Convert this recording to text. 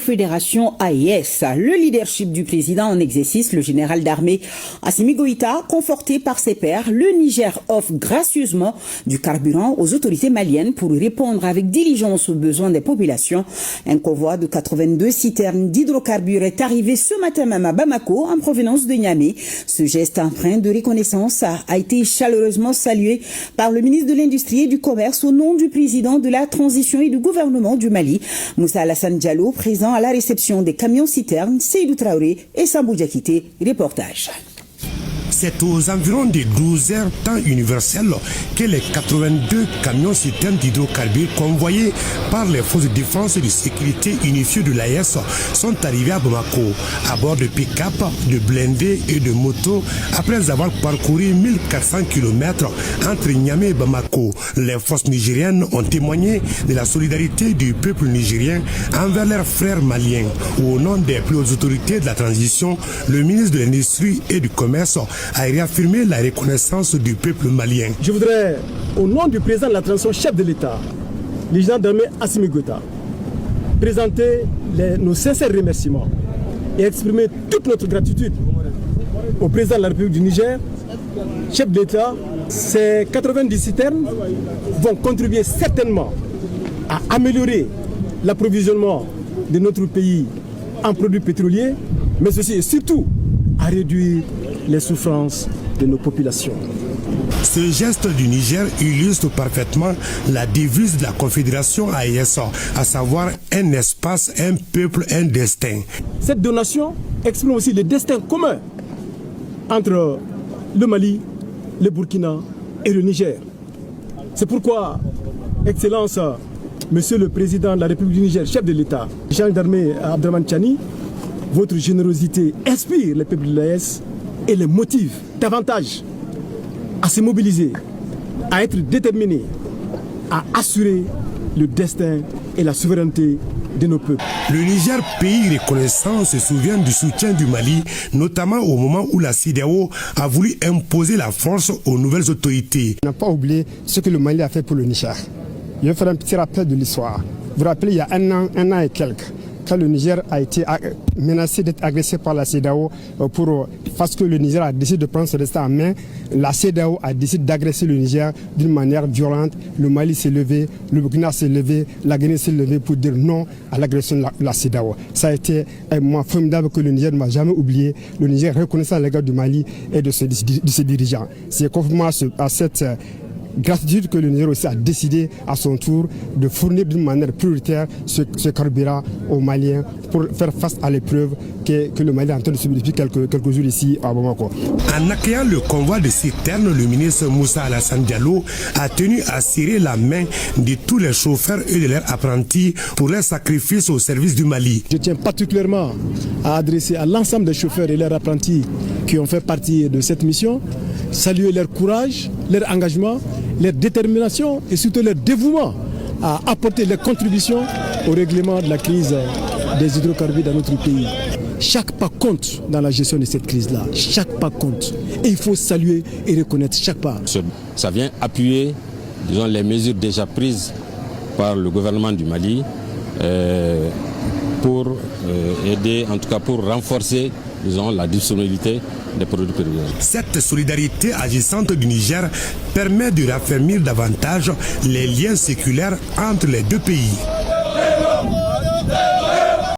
Fédération AES. Le leadership du président en exercice, le général d'armée Assimi Goïta, conforté par ses pairs, le Niger offre gracieusement du carburant aux autorités maliennes pour répondre avec diligence aux besoins des populations. Un convoi de 82 citernes d'hydrocarbures est arrivé ce matin même à Bamako en provenance de Niamey. Ce geste empreint de reconnaissance a été chaleureusement salué par le ministre de l'Industrie et du Commerce au nom du président de la transition et du gouvernement du Mali, Moussa Alassane Diallo, présent à la réception des camions-citernes. Seydou Traoré et Sambou Diakité. Reportage. C'est aux environs des 12 heures temps universel que les 82 camions-citernes d'hydrocarbures convoyés par les forces de défense et de sécurité unifiées de l'AES sont arrivés à Bamako à bord de pick-up, de blindés et de motos après avoir parcouru 1400 km entre Niamey et Bamako. Les forces nigériennes ont témoigné de la solidarité du peuple nigérien envers leurs frères maliens. Au nom des plus hautes autorités de la transition, le ministre de l'Industrie et du Commerce a réaffirmé la reconnaissance du peuple malien. Je voudrais, au nom du président de la transition, chef de l'État, le général d'armée Assimi Goïta, présenter nos sincères remerciements et exprimer toute notre gratitude au président de la République du Niger, chef de l'État. Ces 90 citernes vont contribuer certainement à améliorer l'approvisionnement de notre pays en produits pétroliers, mais aussi et surtout à réduire les souffrances de nos populations. Ce geste du Niger illustre parfaitement la devise de la Confédération AES, à savoir un espace, un peuple, un destin. Cette donation exprime aussi le destin commun entre le Mali, le Burkina et le Niger. C'est pourquoi, Excellence, Monsieur le Président de la République du Niger, chef de l'État, général d'armée Abdraman Chani, votre générosité inspire les peuples de l'AES et les motive davantage à se mobiliser, à être déterminés, à assurer le destin et la souveraineté de nos peuples. Le Niger, pays reconnaissant, se souvient du soutien du Mali, notamment au moment où la CEDEAO a voulu imposer la force aux nouvelles autorités. On n'a pas oublié ce que le Mali a fait pour le Niger. Je vais faire un petit rappel de l'histoire. Vous vous rappelez, il y a un an et quelques, quand le Niger a été menacé d'être agressé par la CEDEAO parce que le Niger a décidé de prendre son destin en main, la CEDEAO a décidé d'agresser le Niger d'une manière violente. Le Mali s'est levé, le Burkina s'est levé, la Guinée s'est levée pour dire non à l'agression de la CEDEAO. Ça a été un moment formidable que le Niger ne m'a jamais oublié. Le Niger reconnaissant l'égard du Mali et de ses dirigeants. C'est conformément à cette gratitude que le Niger aussi a décidé à son tour de fournir d'une manière prioritaire ce carburant aux Maliens pour faire face à l'épreuve que le Mali est en train de subir depuis quelques jours ici à Bamako. En accueillant le convoi de citernes, le ministre Moussa Alassane Diallo a tenu à serrer la main de tous les chauffeurs et de leurs apprentis pour leur sacrifice au service du Mali. Je tiens particulièrement à adresser à l'ensemble des chauffeurs et leurs apprentis qui ont fait partie de cette mission, saluer leur courage, leur engagement, leur détermination et surtout leur dévouement à apporter leur contribution au règlement de la crise des hydrocarbures dans notre pays. Chaque pas compte dans la gestion de cette crise-là. Chaque pas compte. Et il faut saluer et reconnaître chaque pas. Ça vient appuyer, disons, les mesures déjà prises par le gouvernement du Mali pour aider, en tout cas pour renforcer, disons, la disponibilité des produits pétroliers. Cette solidarité agissante du Niger permet de raffermir davantage les liens séculaires entre les deux pays.